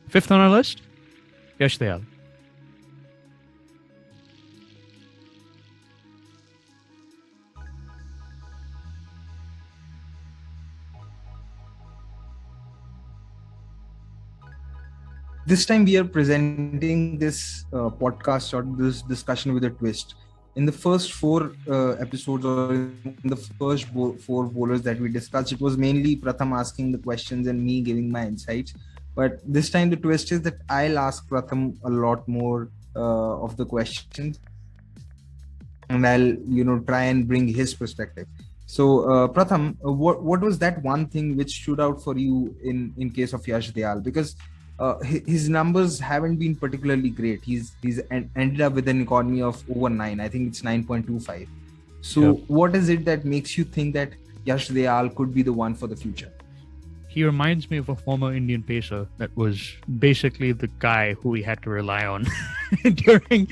Fifth on our list, Yash Dayal. This time we are presenting this podcast or this discussion with a twist. In the first four episodes or in the first four bowlers that we discussed, it was mainly Pratham asking the questions and me giving my insights. But this time the twist is that I'll ask Pratham a lot more of the questions, and I'll try and bring his perspective. So Pratham, what was that one thing which stood out for you in case of Yash Dayal? Because his numbers haven't been particularly great. He's ended up with an economy of over 9. I think it's 9.25. So What is it that makes you think that Yash Dayal could be the one for the future? He reminds me of a former Indian pacer that was basically the guy who we had to rely on during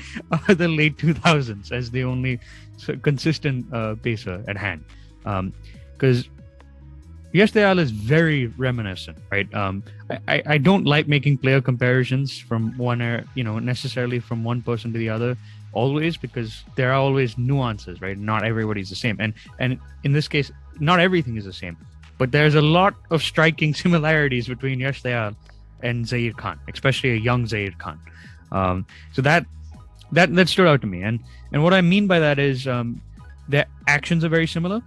the late 2000s as the only consistent pacer at hand. Because Yash Dayal is very reminiscent, right? I don't like making player comparisons from necessarily from one person to the other always, because there are always nuances, right? Not everybody's the same. And in this case, not everything is the same. But there's a lot of striking similarities between Yash Dayal and Zaheer Khan, especially a young Zaheer Khan. So that stood out to me. And what I mean by that is their actions are very similar.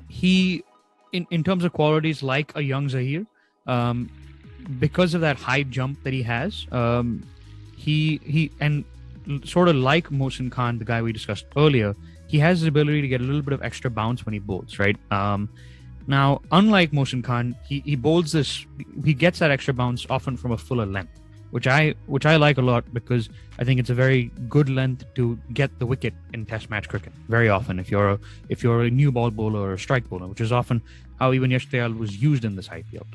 He, in terms of qualities like a young Zaheer, because of that high jump that he has, he and sort of like Mohsin Khan, the guy we discussed earlier, he has the ability to get a little bit of extra bounce when he bowls, right? Now, unlike Mohsin Khan, he bowls this, he gets that extra bounce often from a fuller length, which I like a lot, because I think it's a very good length to get the wicket in Test match cricket. Very often, if you're a new ball bowler or a strike bowler, which is often how even Yash Dayal was used in this IPL.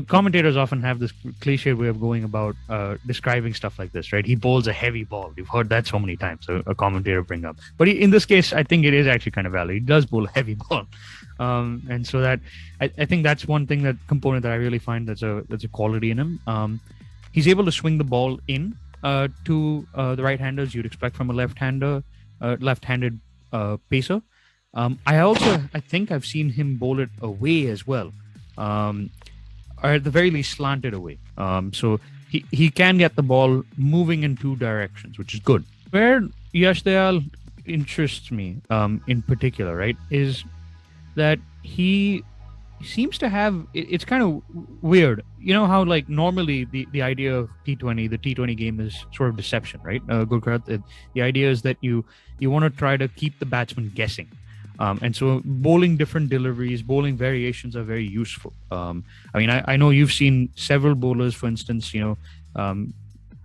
Commentators often have this cliche way of going about describing stuff like this, right? He bowls a heavy ball. You've heard that so many times, a commentator bring up. But in this case, I think it is actually kind of valid. He does bowl a heavy ball. And so that, I think that's one component that I really find that's a quality in him. He's able to swing the ball in to the right-handers you'd expect from a left-handed pacer. I think I've seen him bowl it away as well. Or at the very least slanted away. So he can get the ball moving in two directions, which is good. Where Yash Dayal interests me in particular, right, is that he seems to have, it's kind of weird. You know how like normally the idea of T20, the T20 game is sort of deception, right? Gurkirat, the idea is that you want to try to keep the batsman guessing. And so bowling different deliveries, bowling variations are very useful. I know you've seen several bowlers, for instance,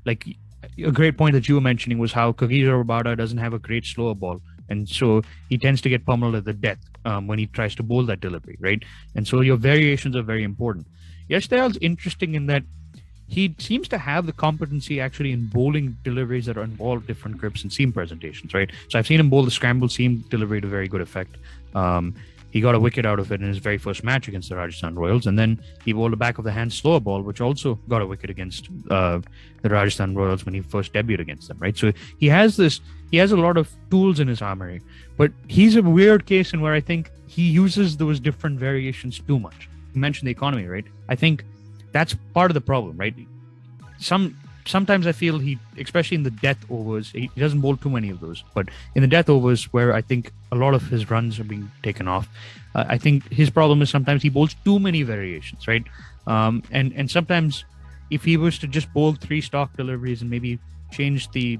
like a great point that you were mentioning was how Kagiso Rabada doesn't have a great slower ball. And so he tends to get pummeled at the death when he tries to bowl that delivery, right? And so your variations are very important. Yash Dayal's interesting in that he seems to have the competency actually in bowling deliveries that involve different grips and seam presentations, right? So I've seen him bowl the scrambled seam delivery to very good effect. He got a wicket out of it in his very first match against the Rajasthan Royals, and then he bowled a back of the hand slower ball, which also got a wicket against the Rajasthan Royals when he first debuted against them, right? So he has a lot of tools in his armory, but he's a weird case in where I think he uses those different variations too much. You mentioned the economy, right? I think that's part of the problem, right? Sometimes I feel he, especially in the death overs, he doesn't bowl too many of those. But in the death overs, where I think a lot of his runs are being taken off, I think his problem is sometimes he bowls too many variations, right? And sometimes if he was to just bowl 3 stock deliveries and maybe change the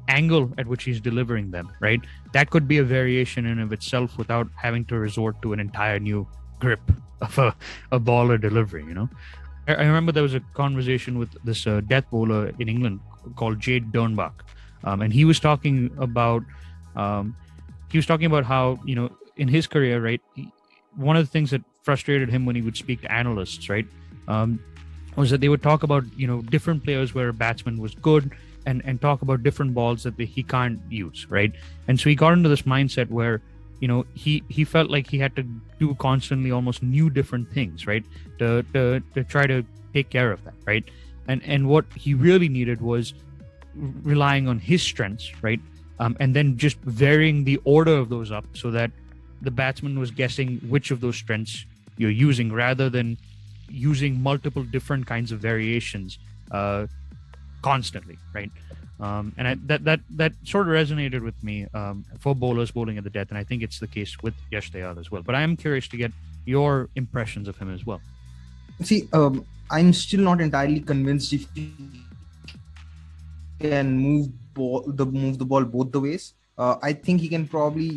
angle at which he's delivering them, right? That could be a variation in of itself without having to resort to an entire new grip of a ball or delivery, I remember there was a conversation with this death bowler in England called Jade Dernbach, and he was talking about how, in his career, right, one of the things that frustrated him when he would speak to analysts, right, was that they would talk about, different players where a batsman was good and talk about different balls that he can't use, right? And so he got into this mindset where he felt like he had to do constantly almost new different things, right? To try to take care of that, right? And what he really needed was relying on his strengths, right? And then just varying the order of those up so that the batsman was guessing which of those strengths you're using rather than using multiple different kinds of variations constantly, right? That sort of resonated with me for bowlers bowling at the death, and I think it's the case with Yash Dayal as well. But I am curious to get your impressions of him as well. See, I'm still not entirely convinced if he can move the ball both the ways. I think he can probably,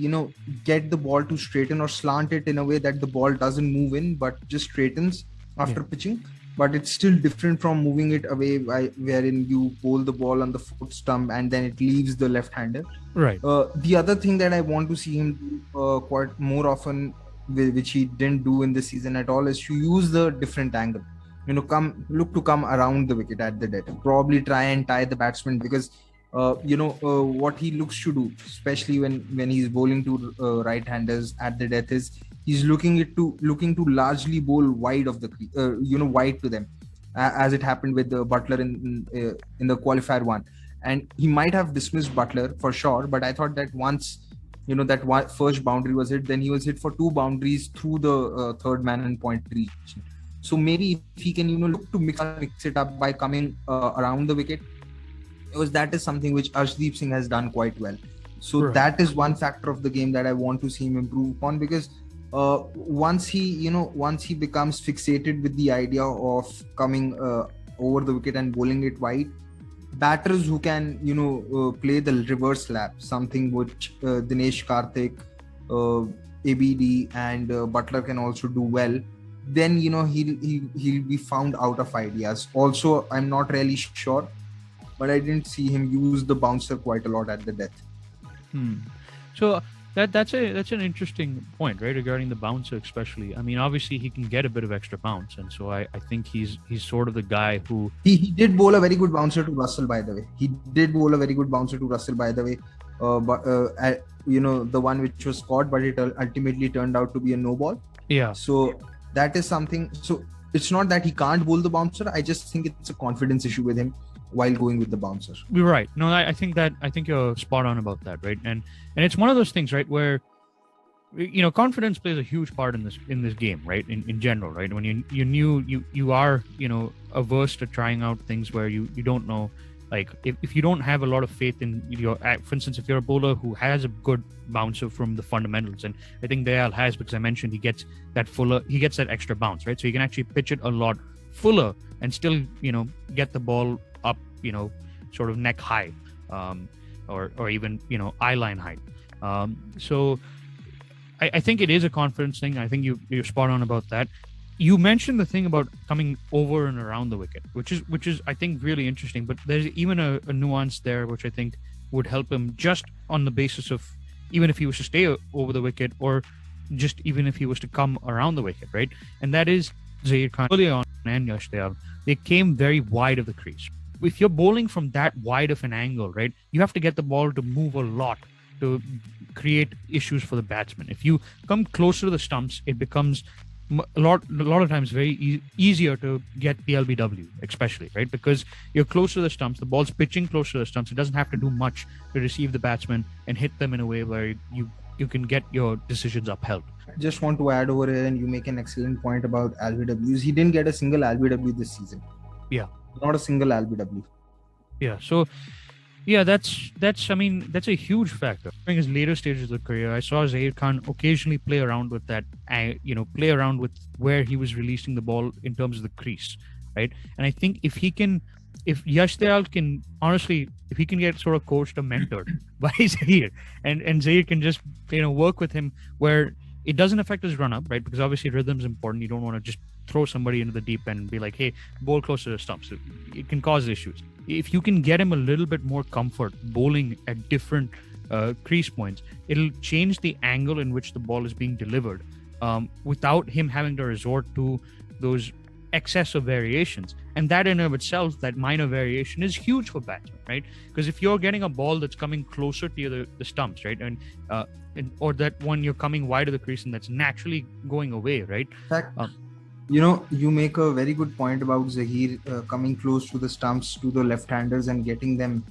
get the ball to straighten or slant it in a way that the ball doesn't move in, but just straightens after pitching. But it's still different from moving it away, wherein you bowl the ball on the foot stump and then it leaves the left-hander. Right. The other thing that I want to see him do quite more often, which he didn't do in this season at all, is to use the different angle. Look to come around the wicket at the death. Probably try and tie the batsman, because what he looks to do, especially when he's bowling to right-handers at the death, is he's looking to largely bowl wide of the wide to them, as it happened with Butler in the qualifier one. And he might have dismissed Butler for sure, but I thought that once that first boundary was hit, then he was hit for 2 boundaries through the third man and point region. So maybe if he can look to mix it up by coming around the wicket, because that is something which Arshdeep Singh has done quite well. So that is one factor of the game that I want to see him improve upon, because once he becomes fixated with the idea of coming over the wicket and bowling it wide, batters who can play the reverse lap, something which Dinesh Karthik, ABD and Butler can also do well, then he'll be found out of ideas. Also, I'm not really sure, but I didn't see him use the bouncer quite a lot at the death. So that's an interesting point, right, regarding the bouncer especially. I mean, obviously he can get a bit of extra bounce, and so I think he's sort of the guy who... He did bowl a very good bouncer to Russell, by the way. But the one which was caught, but it ultimately turned out to be a no ball. Yeah. So that is something. So it's not that he can't bowl the bouncer. I just think it's a confidence issue with him while going with the bouncer. You're right. No, I think you're spot on about that, right? And it's one of those things, right, where confidence plays a huge part in this game, right? In general, right? When you are averse to trying out things where you don't know, like if you don't have a lot of faith in for instance, if you're a bowler who has a good bouncer from the fundamentals, and I think Dayal has, because I mentioned he gets that extra bounce, right? So he can actually pitch it a lot fuller and still get the ball up, sort of neck high, or even eye line height. So I think it is a confidence thing. I think you're spot on about that. You mentioned the thing about coming over and around the wicket, which is I think really interesting. But there's even a nuance there which I think would help him, just on the basis of even if he was to stay over the wicket, or just even if he was to come around the wicket, right? And that is Zaheer Khan early on and Yash Dayal. They came very wide of the crease. If you're bowling from that wide of an angle, right, you have to get the ball to move a lot to create issues for the batsman. If you come closer to the stumps, it becomes a lot of times very easier to get the LBW, especially, right? Because you're close to the stumps, the ball's pitching close to the stumps. It doesn't have to do much to receive the batsman and hit them in a way where you can get your decisions upheld. I just want to add over here, and you make an excellent point about LBWs. He didn't get a single LBW this season. Yeah. Not a single LBW. Yeah. So yeah, that's a huge factor. During his later stages of the career, I saw Zaheer Khan occasionally play around with that, play around with where he was releasing the ball in terms of the crease, right? And I think if Yash Dayal can, honestly, if he can get sort of coached or mentored by Zaheer, and Zaheer can just, work with him where it doesn't affect his run up, right? Because obviously rhythm's important. You don't want to just throw somebody into the deep end and be like, hey, bowl closer to the stumps. It can cause issues. If you can get him a little bit more comfort bowling at different crease points, it'll change the angle in which the ball is being delivered, without him having to resort to those excess of variations, and that in of itself, that minor variation is huge for batsmen, right? Because if you're getting a ball that's coming closer to the stumps, right, and or that one you're coming wide of the crease and that's naturally going away, right? In fact, you make a very good point about Zaheer coming close to the stumps to the left-handers and getting them,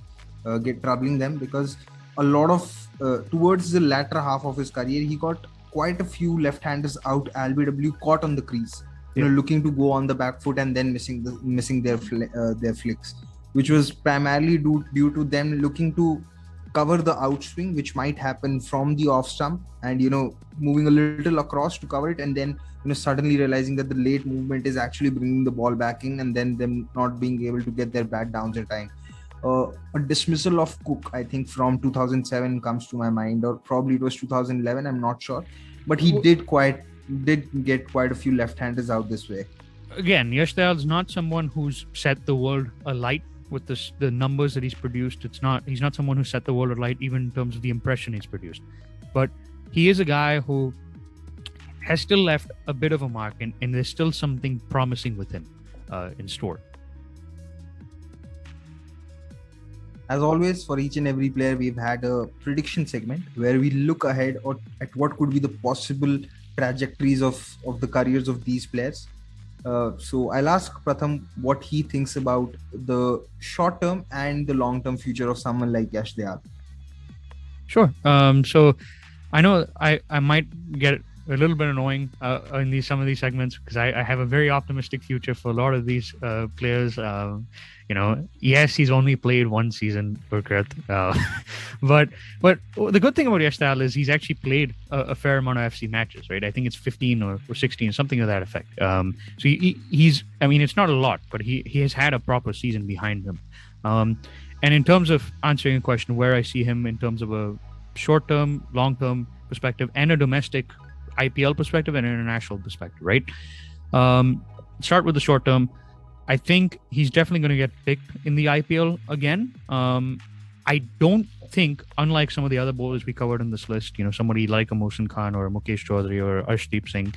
troubling them, because a lot of towards the latter half of his career, he got quite a few left-handers out LBW caught on the crease, looking to go on the back foot and then missing their flicks, which was primarily due to them looking to cover the outswing, which might happen from the off stump, and moving a little across to cover it, and then suddenly realizing that the late movement is actually bringing the ball back in, and then them not being able to get their bat downs in time. A dismissal of Cook, I think from 2007 comes to my mind, or probably it was 2011, I'm not sure, but he did get quite a few left-handers out this way. Again, Yash Dayal's not someone who's set the world alight with the numbers that he's produced. He's not someone who set the world alight even in terms of the impression he's produced, but he is a guy who has still left a bit of a mark, and there's still something promising with him in store. As always, for each and every player, we've had a prediction segment where we look ahead at what could be the possible trajectories of the careers of these players. So I'll ask Pratham what he thinks about the short-term and the long-term future of someone like Yash Dayal. Sure. So I know I might get a little bit annoying in some of these segments, because I have a very optimistic future for a lot of these players. Yes, he's only played one season, Gurkirat, but the good thing about Yash Dayal is he's actually played a fair amount of FC matches, right? I think it's 15 or 16, something to that effect. So he's, I mean, it's not a lot, but he has had a proper season behind him. And in terms of answering a question where I see him in terms of a short-term, long-term perspective, and a domestic IPL perspective and an international perspective, right? Start with the short-term. I think he's definitely going to get picked in the IPL again. I don't think, unlike some of the other bowlers we covered in this list, somebody like a Mohsin Khan or Mukesh Chaudhary or Arshdeep Singh,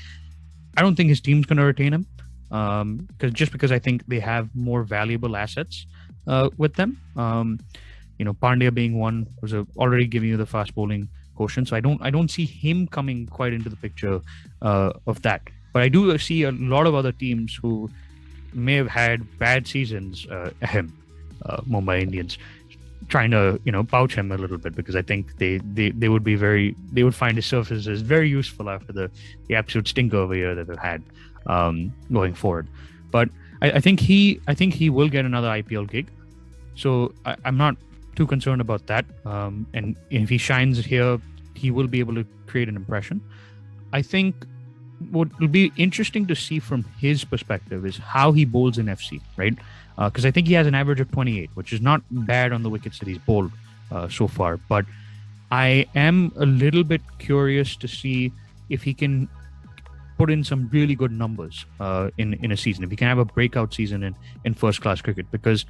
I don't think his team's going to retain him, because I think they have more valuable assets with them. Pandya being one was already giving you the fast bowling quotient, so I don't see him coming quite into the picture of that. But I do see a lot of other teams who may have had bad seasons, Mumbai Indians, trying to pouch him a little bit, because I think they would find his services very useful after the absolute stinker of a year that they've had going forward. But I think he will get another IPL gig, so I'm not too concerned about that. And if he shines here, he will be able to create an impression. I think what will be interesting to see from his perspective is how he bowls in FC, right? Because I think he has an average of 28, which is not bad on the wickets that he's bowled so far. But I am a little bit curious to see if he can put in some really good numbers in a season, if he can have a breakout season in first-class cricket, because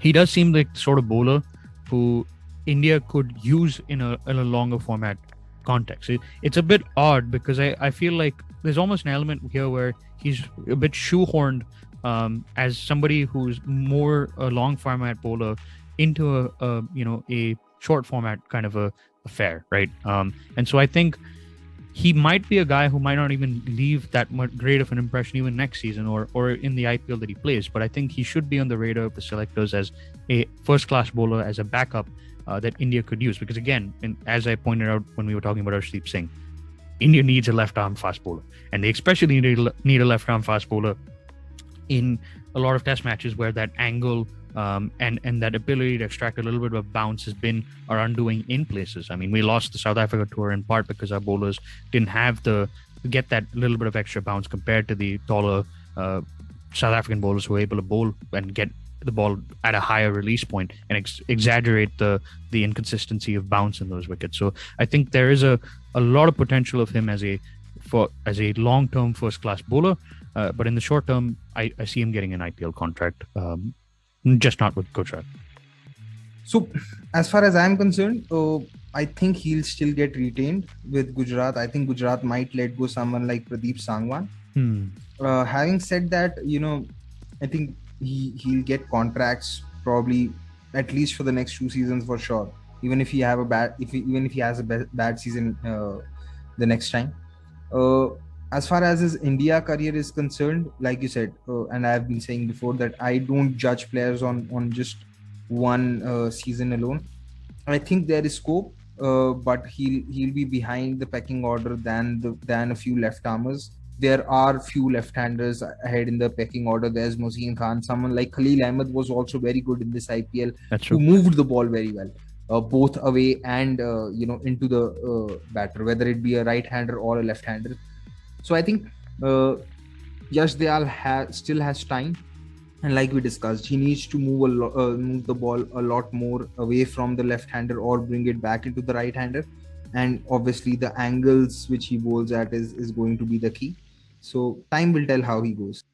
he does seem like the sort of bowler who India could use in a longer format context. It's a bit odd, because I feel like there's almost an element here where he's a bit shoehorned as somebody who's more a long format bowler into a short format kind of a affair, right? And so I think he might be a guy who might not even leave that much great of an impression even next season or in the IPL that he plays. But I think he should be on the radar of the selectors as a first-class bowler, as a backup that India could use. Because again, as I pointed out when we were talking about Arshdeep Singh, India needs a left-arm fast bowler. And they especially need a left-arm fast bowler in a lot of test matches where that angle and that ability to extract a little bit of bounce has been our undoing in places. I mean, we lost the South Africa tour in part because our bowlers didn't have get that little bit of extra bounce compared to the taller South African bowlers who were able to bowl and get the ball at a higher release point and exaggerate the inconsistency of bounce in those wickets. So I think there is a lot of potential of him as a long-term first-class bowler, but in the short term, I see him getting an IPL contract, just not with Gujarat. So as far as I'm concerned, I think he'll still get retained with Gujarat. I think Gujarat might let go someone like Pradeep Sangwan. Hmm. Having said that, I think he'll get contracts probably at least for the next 2 seasons for sure. Even if he have a bad, even if he has a bad season the next time. Uh, as far as his India career is concerned, like you said, and I have been saying before that I don't judge players on just one season alone. I think there is scope, but he'll be behind the pecking order than a few left armers. There are few left-handers ahead in the pecking order. There's Mohsin Khan. Someone like Khalil Ahmed was also very good in this IPL, That's who true. moved the ball very well, both away and into the batter, whether it be a right-hander or a left-hander. So I think uh, Yash Dayal still has time, and like we discussed, he needs to move the ball a lot more away from the left-hander or bring it back into the right-hander. And obviously, the angles which he bowls at is going to be the key. So time will tell how he goes.